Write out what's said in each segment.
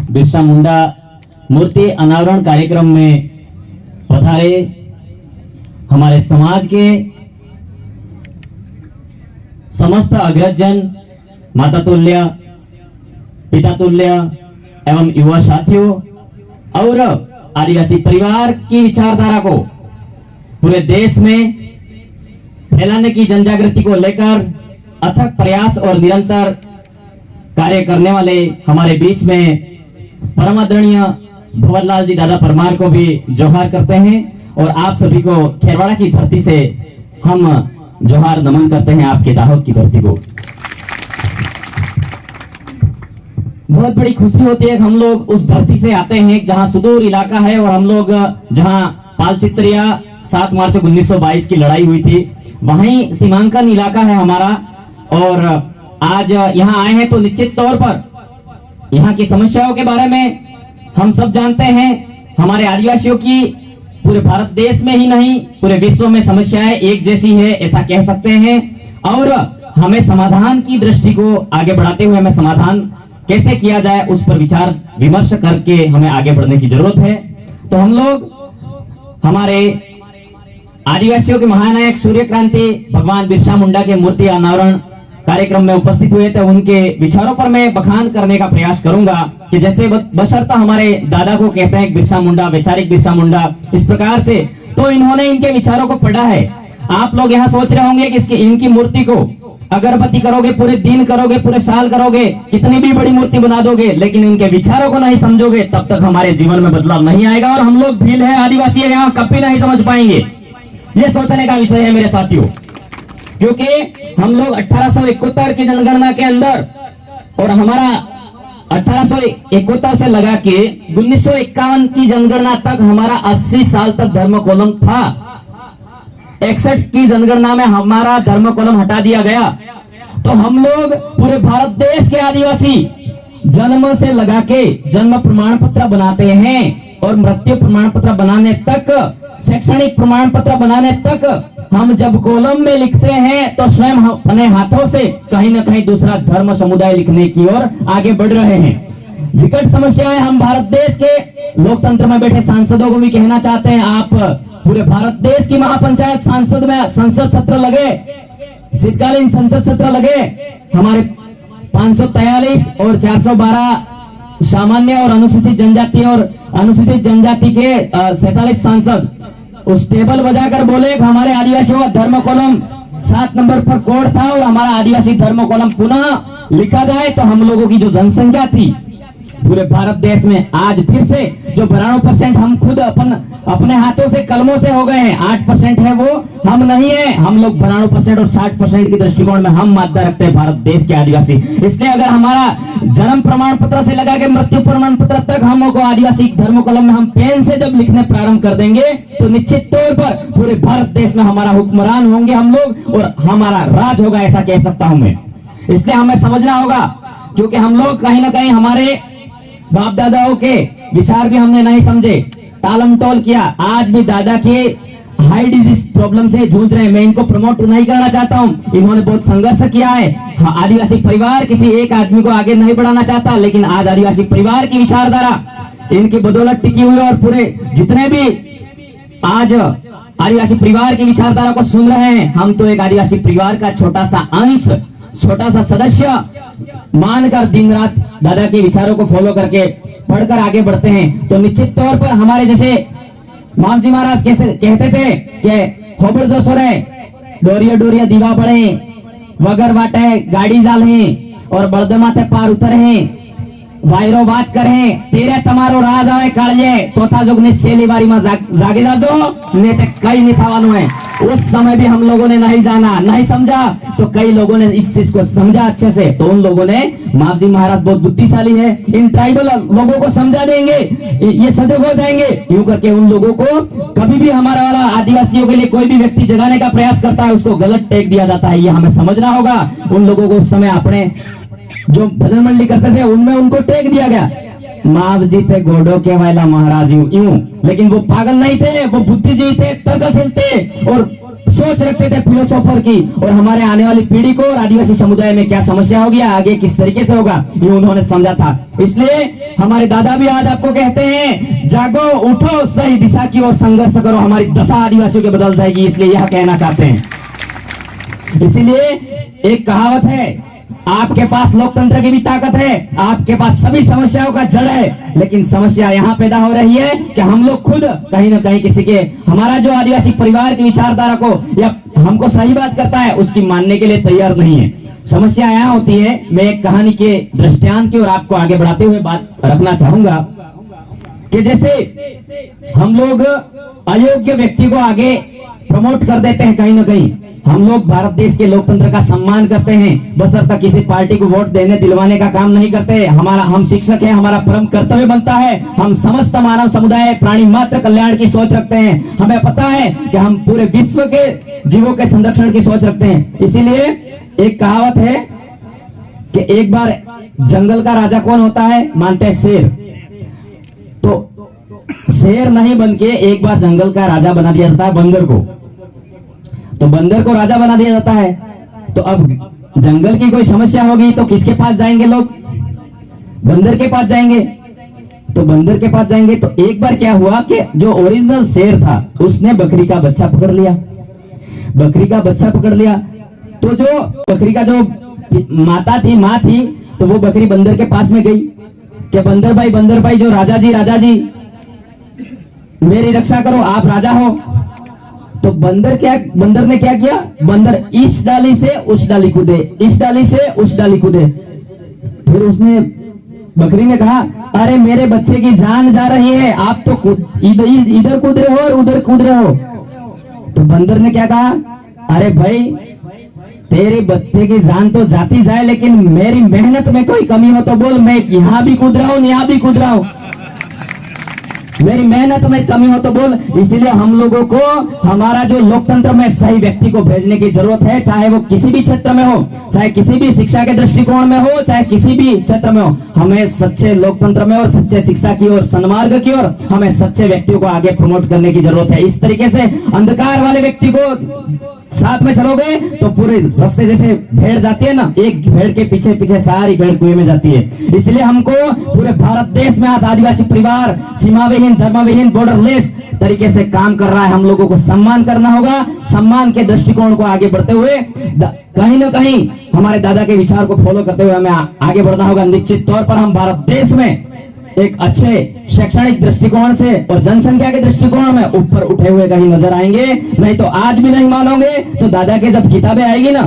बिरसा मुंडा मूर्ति अनावरण कार्यक्रम में पधारे हमारे समाज के समस्त अग्रजन, माता तुल्य, पिता तुल्य एवं युवा साथियों और आदिवासी परिवार की विचारधारा को पूरे देश में फैलाने की जनजागृति को लेकर अथक प्रयास और निरंतर कार्य करने वाले हमारे बीच में परम आदरणीय भंवरलाल जी दादा परमार को भी जोहार करते हैं और आप सभी को खेरवाड़ा की धरती से हम जोहार नमन करते हैं आपके दाहोद की धरती को। बहुत बड़ी खुशी होती है कि हम लोग उस धरती से आते हैं जहां सुदूर इलाका है और हम लोग जहां पालचित्रिया 7 मार्च 1922 की लड़ाई हुई थी वहीं सीमांकन इलाका है हमारा और आज यहाँ आए हैं तो निश्चित तौर पर यहाँ की समस्याओं के बारे में हम सब जानते हैं। हमारे आदिवासियों की पूरे भारत देश में ही नहीं पूरे विश्व में समस्याएं एक जैसी है ऐसा कह सकते हैं और हमें समाधान की दृष्टि को आगे बढ़ाते हुए हमें समाधान कैसे किया जाए उस पर विचार विमर्श करके हमें आगे बढ़ने की जरूरत है। तो हम लोग हमारे आदिवासियों के महानायक सूर्य क्रांति भगवान बिरसा मुंडा के मूर्ति अनावरण कार्यक्रम में उपस्थित हुए थे। उनके विचारों पर मैं बखान करने का प्रयास करूंगा कि जैसे बशर्ता हमारे दादा को कहते हैं बिरसा मुंडा, वैचारिक बिरसा मुंडा, इस प्रकार से तो इन्होंने इनके विचारों को पढ़ा है। आप लोग यहाँ सोच रहे होंगे कि इनकी मूर्ति को अगरबत्ती करोगे, पूरे दिन करोगे, पूरे साल करोगे, कितनी भी बड़ी मूर्ति बना दोगे, लेकिन इनके विचारों को नहीं समझोगे तब तक हमारे जीवन में बदलाव नहीं आएगा और हम लोग भील है, आदिवासी है, यहाँ कभी नहीं समझ पाएंगे। ये सोचने का विषय है मेरे साथियों, क्योंकि हम लोग 1871 की जनगणना के अंदर और हमारा 1871 से लगा के 1951 की जनगणना तक हमारा 80 साल तक धर्म कॉलम था। 61 की जनगणना में हमारा धर्म कॉलम हटा दिया गया। तो हम लोग पूरे भारत देश के आदिवासी जन्म से लगा के जन्म प्रमाण पत्र बनाते हैं और मृत्यु प्रमाण पत्र बनाने तक, शैक्षणिक प्रमाण पत्र बनाने तक हम जब कॉलम में लिखते हैं तो स्वयं अपने हाथों से कहीं ना कहीं दूसरा धर्म समुदाय लिखने की ओर आगे बढ़ रहे हैं। विकट समस्या है। हम भारत देश के लोकतंत्र में बैठे सांसदों को भी कहना चाहते हैं, आप पूरे भारत देश की महापंचायत सांसद में संसद सत्र लगे, शीतकालीन संसद सत्र लगे, हमारे 543 और 412 सामान्य और अनुसूचित जनजाति और अनुसूचित जनजाति के 47 सांसद उस टेबल बजाकर बोले कि हमारे आदिवासियों का धर्म कॉलम 7 नंबर पर कोड था और हमारा आदिवासी धर्म कॉलम पुनः लिखा जाए तो हम लोगों की जो जनसंख्या थी पूरे भारत देश में आज फिर से जो 92% हम खुद अपने हाथों से कलमों से हो गए हैं, 8% है वो हम नहीं है। हम लोग 92% और 60% की दृष्टिकोण में हम मात्रा रखते हैं भारत देश के आदिवासी। इसलिए अगर हमारा जन्म प्रमाण पत्र से लगा के मृत्यु प्रमाण पत्र तक हमको आदिवासी धर्म कॉलम में हम पेन से जब लिखने प्रारंभ कर देंगे तो निश्चित तौर पर पूरे भारत देश में हमारा हुक्मरान होंगे हम लोग और हमारा राज होगा, ऐसा कह सकता हूं मैं। इसलिए हमें समझना होगा, क्योंकि हम लोग कहीं ना कहीं हमारे बाप दादाओं के विचार भी हमने नहीं समझे, टालम टोल किया। आज भी दादा के हाई डिजीज प्रॉब्लम से जूझ रहे हैं। मैं इनको प्रमोट नहीं करना चाहता हूं, इन्होंने बहुत संघर्ष किया है। आदिवासी परिवार किसी एक आदमी को आगे नहीं बढ़ाना चाहता, लेकिन आज आदिवासी परिवार की विचारधारा इनकी बदौलत टिकी हुई और पूरे जितने भी आज आदिवासी परिवार की विचारधारा को सुन रहे हैं, हम तो एक आदिवासी परिवार का छोटा सा अंश, छोटा सा सदस्य मानकर दिन रात दादा के विचारों को फॉलो करके पढ़कर आगे बढ़ते हैं। तो निश्चित तौर पर हमारे जैसे माम जी महाराज कैसे कहते थे कि खोबर जो सोरे डोरिया डोरिया दीवा पड़े वगर बाटे गाड़ी जाले और बर्दमा थे पार उतरे वायरो बात करे तेरे तमारो राज आवे काळजे सोता जोगने सेली बारी में जागे जाजो ने ते कई नहीं थावानु है। उस समय भी हम लोगों ने नहीं जाना, नहीं समझा, तो कई लोगों ने इस चीज को समझा अच्छे से। तो उन लोगों ने, माप जी महाराज बहुत बुद्धिशाली है, इन ट्राइबल लोगों को समझा देंगे, ये सजग हो जाएंगे। यूं करके उन लोगों को कभी भी हमारा वाला आदिवासियों के लिए कोई भी व्यक्ति जगाने का प्रयास करता है उसको गलत टेक दिया जाता है, ये हमें समझना होगा। उन लोगों को उस समय अपने जो भजन मंडली करते थे उनमें उनको टेक दिया गया। माव जी थे गोडो के वाला महाराज यूं, लेकिन वो पागल नहीं थे, वो बुद्धिजीवी थे, तर्कशील थे और सोच रखते थे फिलोसोफर की, और हमारे आने वाली पीढ़ी को और आदिवासी समुदाय में क्या समस्या होगी, आगे किस तरीके से होगा, ये उन्होंने समझा था। इसलिए हमारे दादा भी आज आपको कहते हैं, जागो उठो, सही दिशा की ओर संघर्ष करो, हमारी दशा आदिवासियों की बदल जाएगी, इसलिए यह कहना चाहते हैं। इसीलिए एक कहावत है, आपके पास लोकतंत्र की भी ताकत है, आपके पास सभी समस्याओं का जड़ है, लेकिन समस्या यहां पैदा हो रही है कि हम लोग खुद कहीं ना कहीं किसी के, हमारा जो आदिवासी परिवार की विचारधारा को या हमको सही बात करता है उसकी मानने के लिए तैयार नहीं है। समस्या यहां होती है, मैं एक कहानी के दृष्टांत की ओर आपको आगे बढ़ाते हुए बात रखना चाहूंगा कि जैसे हम लोग अयोग्य व्यक्ति को आगे प्रमोट कर देते हैं, कहीं ना कहीं हम लोग भारत देश के लोकतंत्र का सम्मान करते हैं, बशर्ते किसी पार्टी को वोट देने दिलवाने का काम नहीं करते। हम शिक्षक हैं, हमारा परम कर्तव्य बनता है, हम समस्त मानव समुदाय प्राणी मात्र कल्याण की सोच रखते हैं, हमें पता है कि हम पूरे विश्व के जीवों के संरक्षण की सोच रखते हैं। इसीलिए एक कहावत है कि एक बार जंगल का राजा कौन होता है, मानते हैं शेर। तो शेर नहीं बन के एक बार जंगल का राजा बना दिया जाता है बंदर को, तो बंदर को राजा बना दिया जाता है। तो अब जंगल की कोई समस्या होगी तो किसके पास जाएंगे लोग, बंदर के पास जाएंगे। तो बंदर के पास जाएंगे तो एक बार क्या हुआ कि जो ओरिजिनल शेर था उसने बकरी का बच्चा पकड़ लिया, बकरी का बच्चा पकड़ लिया। तो जो बकरी का जो माँ थी तो वो बकरी बंदर के पास में गई कि बंदर भाई जो राजा जी मेरी रक्षा करो, आप राजा हो। तो बंदर ने क्या किया, बंदर इस डाली से उस डाली कूदे, इस डाली से उस डाली कूदे। फिर उसने, बकरी ने कहा, अरे मेरे बच्चे की जान जा रही है, आप तो इधर कूद रहे हो और उधर कूद रहे हो। तो बंदर ने क्या कहा, अरे भाई तेरे बच्चे की जान तो जाती जाए, लेकिन मेरी मेहनत में कोई कमी हो तो बोल, मैं यहाँ भी कूद रहा हूँ, यहाँ भी कूद रहा हूँ, मेरी मेहनत में कमी हो तो बोल। इसीलिए हम लोगों को हमारा जो लोकतंत्र में सही व्यक्ति को भेजने की जरूरत है, चाहे वो किसी भी क्षेत्र में हो, चाहे किसी भी शिक्षा के दृष्टिकोण में हो, चाहे किसी भी क्षेत्र में हो, हमें सच्चे लोकतंत्र में और सच्चे शिक्षा की ओर, सन्मार्ग की ओर, हमें सच्चे व्यक्तियों को आगे प्रमोट करने की जरूरत है। इस तरीके से अंधकार वाले व्यक्ति को साथ में चलोगे तो पूरे रास्ते, जैसे भेड़ जाती है ना, एक भेड़ के पीछे पीछे सारी भेड़ कुएं में जाती है। इसलिए हमको पूरे भारत देश में आज आदिवासी परिवार सीमा विहीन, धर्म विहीन, बॉर्डरलेस तरीके से काम कर रहा है। हम लोगों को सम्मान करना होगा, सम्मान के दृष्टिकोण को आगे बढ़ते हुए कहीं ना कहीं हमारे दादा के विचार को फॉलो करते हुए हमें आगे बढ़ना होगा। निश्चित तौर पर हम भारत देश में एक अच्छे शैक्षणिक दृष्टिकोण से और जनसंख्या के दृष्टिकोण में ऊपर उठे हुए कहीं नजर आएंगे। नहीं तो आज भी नहीं मानोगे तो दादा के जब किताबें आएगी ना,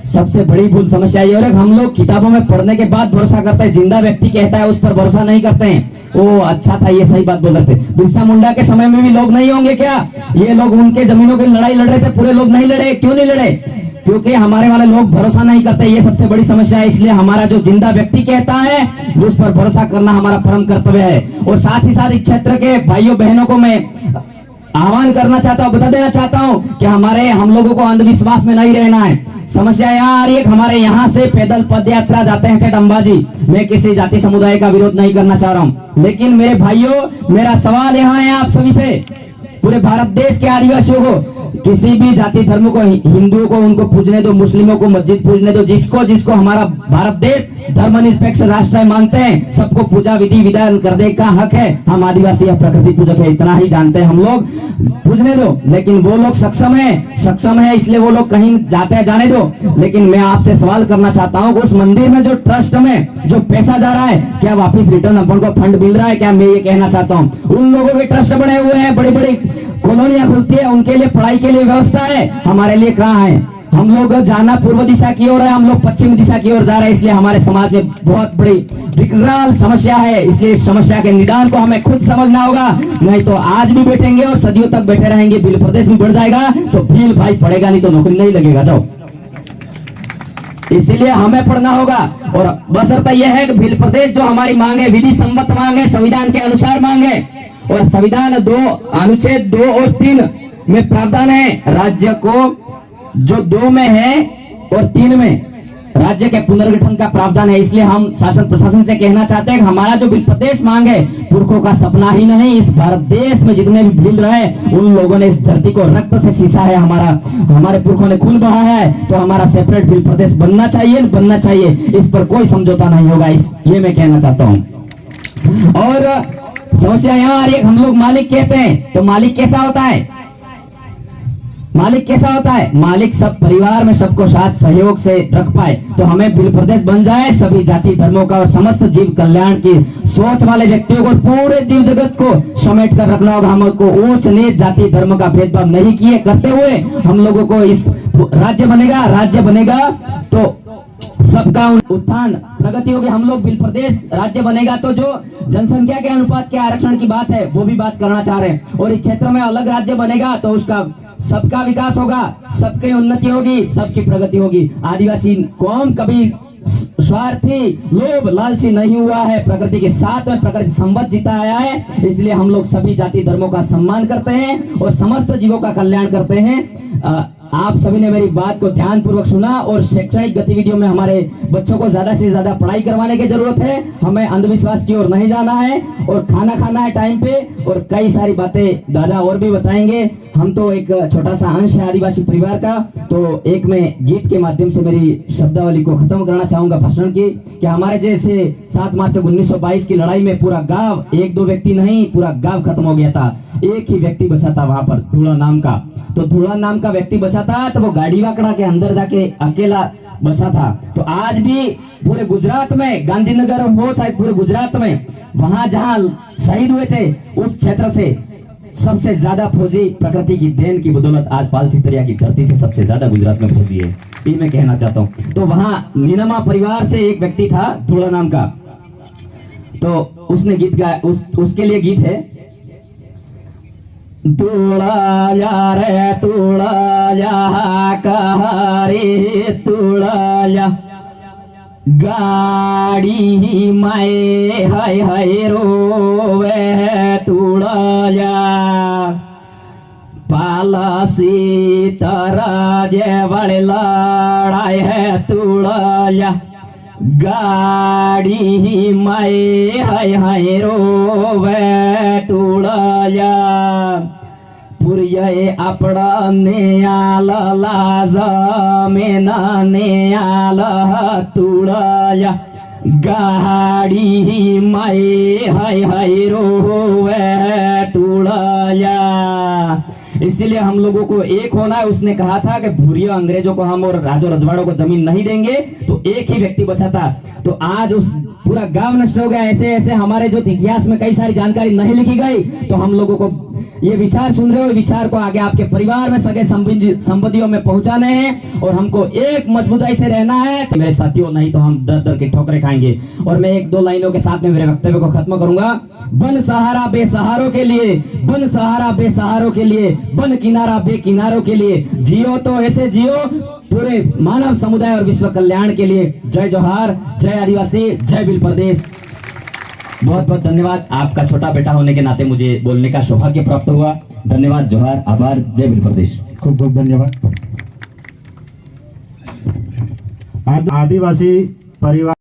सबसे बड़ी भूल समस्या ये है, हम लोग किताबों में पढ़ने के बाद भरोसा करते हैं, जिंदा व्यक्ति कहता है उस पर भरोसा नहीं करते हैं। ओ अच्छा था, ये सही बात बोल रहे थे। बिरसा मुंडा के समय में भी लोग नहीं होंगे क्या, ये लोग उनके जमीनों की लड़ाई लड़ रहे थे, पूरे लोग नहीं लड़े, क्यों नहीं लड़े, क्योंकि हमारे वाले लोग भरोसा नहीं करते, ये सबसे बड़ी समस्या है। इसलिए हमारा जो जिंदा व्यक्ति कहता है उस पर भरोसा करना हमारा परम कर्तव्य है। और साथ ही साथ इस क्षेत्र के भाइयों बहनों को मैं आह्वान करना चाहता हूं, बता देना चाहता हूं कि हम लोगों को अंधविश्वास में नहीं रहना है। समस्या यहाँ आ रही है, हमारे यहाँ से पैदल पद यात्रा जाते हैं अंबाजी। मैं किसी जाति समुदाय का विरोध नहीं करना चाह रहा हूँ, लेकिन मेरे भाइयों, मेरा सवाल यहाँ है आप सभी से, पूरे भारत देश के आदिवासियों को, किसी भी जाति धर्म को, हिंदुओं को उनको पूजने दो, मुस्लिमों को मस्जिद पूजने दो, जिसको हमारा भारत देश धर्मनिरपेक्ष राष्ट्र मानते हैं, सबको पूजा विधि विधान करने का हक है। हम आदिवासी या प्रकृति पूजक है, इतना ही जानते हैं हम लोग, पूजने दो। लेकिन वो लोग सक्षम है, इसलिए वो लोग कहीं जाते हैं, जाने दो। लेकिन मैं आपसे सवाल करना चाहता हूँ, उस मंदिर में जो ट्रस्ट में जो पैसा जा रहा है, क्या वापिस रिटर्न अपन को फंड मिल रहा है क्या? मैं ये कहना चाहता हूँ, उन लोगों के ट्रस्ट बने हुए हैं, बड़ी बड़ी कॉलोनियां खुलती है, उनके लिए पढ़ाई के लिए व्यवस्था है, हमारे लिए कहाँ है? हम लोग जाना पूर्व दिशा की ओर है, हम लोग पश्चिम दिशा की ओर जा रहे हैं। इसलिए हमारे समाज में बहुत बड़ी विकराल समस्या है। इसलिए इस समस्या के निदान को हमें खुद समझना होगा, नहीं तो आज भी बैठेंगे और सदियों तक बैठे रहेंगे, भील प्रदेश भी बढ़ जाएगा, तो भील भाई पड़ेगा नहीं तो नौकरी नहीं लगेगा। जाओ, इसीलिए हमें पढ़ना होगा। और बशर्ते यह है कि भील प्रदेश जो हमारी मांग है, विधि सम्मत मांग है, संविधान के अनुसार मांग है, और संविधान अनुच्छेद 2 और 3 में प्रावधान है, राज्य को जो 2 में है और 3 में, राज्य के पुनर्गठन का प्रावधान है। इसलिए हम शासन प्रशासन से कहना चाहते हैं कि हमारा जो बिल प्रदेश मांग है पुरखों का सपना ही नहीं, इस भारत देश में जितने भी भील रहे उन लोगों ने इस धरती को रक्त से सींचा है, हमारे पुरखों ने खून बहाया है, तो हमारा सेपरेट बिल प्रदेश बनना चाहिए, इस पर कोई समझौता नहीं होगा, ये मैं कहना चाहता हूं। और समस्या यहाँ आ रही है, हम लोग मालिक कहते हैं, तो मालिक कैसा होता है? मालिक सब परिवार में सबको साथ सहयोग से रख पाए, तो हमें बिल प्रदेश बन जाए, सभी जाति धर्मों का और समस्त जीव कल्याण की सोच वाले व्यक्तियों को, पूरे जीव जगत को समेट कर रखना होगा। हमको ऊंच नीच जाति धर्म का भेदभाव नहीं किए करते हुए हम लोगों को इस राज्य बनेगा तो सबका उत्थान प्रगति होगी। हम लोग बिल प्रदेश राज्य बनेगा तो जो जनसंख्या के अनुपात के आरक्षण की बात है वो भी बात करना चाह रहे हैं, और इस क्षेत्र में अलग राज्य बनेगा तो उसका सबका विकास होगा, सबकी उन्नति होगी, सबकी प्रगति होगी। आदिवासी कौम कभी स्वार्थी लोभ लालची नहीं हुआ है, प्रकृति के साथ में प्रकृति संबद्ध जीता आया है। इसलिए हम लोग सभी जाति धर्मों का सम्मान करते हैं और समस्त जीवों का कल्याण करते हैं। आप सभी ने मेरी बात को ध्यान पूर्वक सुना, और शैक्षणिक गतिविधियों में हमारे बच्चों को ज्यादा से ज्यादा पढ़ाई करवाने की जरूरत है, हमें अंधविश्वास की ओर नहीं जाना है, और खाना खाना है टाइम पे, और कई सारी बातें दादा और भी बताएंगे। हम तो एक छोटा सा अंश है आदिवासी परिवार का, तो एक मैं गीत के माध्यम से मेरी शब्दावली को खत्म करना चाहूंगा भाषण की, कि हमारे जैसे 7 मार्च 1922 की लड़ाई में पूरा गांव, 1-2 व्यक्ति नहीं, पूरा गांव खत्म हो गया था, एक ही व्यक्ति बचा था वहां पर, धूला नाम का। तो धूला नाम का व्यक्ति बचा था, तो वो गाड़ी वाकड़ा के अंदर जाके अकेला बसा था। तो आज भी पूरे गुजरात में, गांधीनगर हो चाहे पूरे गुजरात में, वहां जहां शहीद हुए थे उस क्षेत्र से सबसे ज्यादा फौजी प्रकृति की देन की बदौलत आज पाल चितरिया की धरती से सबसे ज्यादा गुजरात में फौजी है, ये मैं कहना चाहता हूँ। तो वहां नीनमा परिवार से एक व्यक्ति था धूला नाम का, तो उसने गीत गाया, उसके लिए गीत है, तुड़ाया रे तुड़ाया कहारे तुड़ाया गाड़ी माए हाय हाय रोवे तुड़ाया पाला सीताराजे वाले लड़ाई है तुड़ाया गाड़ी माए हाय हाय रोवे तुड़ाया पुरिये अपड़ा ने आला लाजा में नाने आला तुड़ाया गाड़ी माए हाय हाय रोवे तुड़ाया। इसलिए हम लोगों को एक होना है। उसने कहा था कि भूरियों अंग्रेजों को हम और राजो रजवाड़ों को जमीन नहीं देंगे, तो एक ही व्यक्ति बचा था। तो आज उस पूरा गांव नष्ट हो गया। ऐसे ऐसे हमारे जो इतिहास में कई सारी जानकारी नहीं लिखी गई, तो हम लोगों को ये विचार सुन रहे हो, विचार को आगे आपके परिवार में सगे संबंधियों में पहुंचाने हैं, और हमको एक मजबूताई से रहना है। तो मेरे साथियों, नहीं तो हम दर दर की ठोकरें खाएंगे। और मैं 1-2 लाइनों के साथ में मेरे वक्तव्य को खत्म करूंगा। बन सहारा बेसहारों के लिए, बन सहारा बेसहारों के लिए, बन किनारा बेकिनारों के लिए, जियो तो ऐसे जियो पूरे मानव समुदाय और विश्व कल्याण के लिए। जय जोहार, जय आदिवासी, जय बिल प्रदेश। बहुत बहुत धन्यवाद। आपका छोटा बेटा होने के नाते मुझे बोलने का सौभाग्य प्राप्त हुआ। धन्यवाद, जोहार, आभार, जय बिल प्रदेश। खूब खूब धन्यवाद। आदिवासी परिवार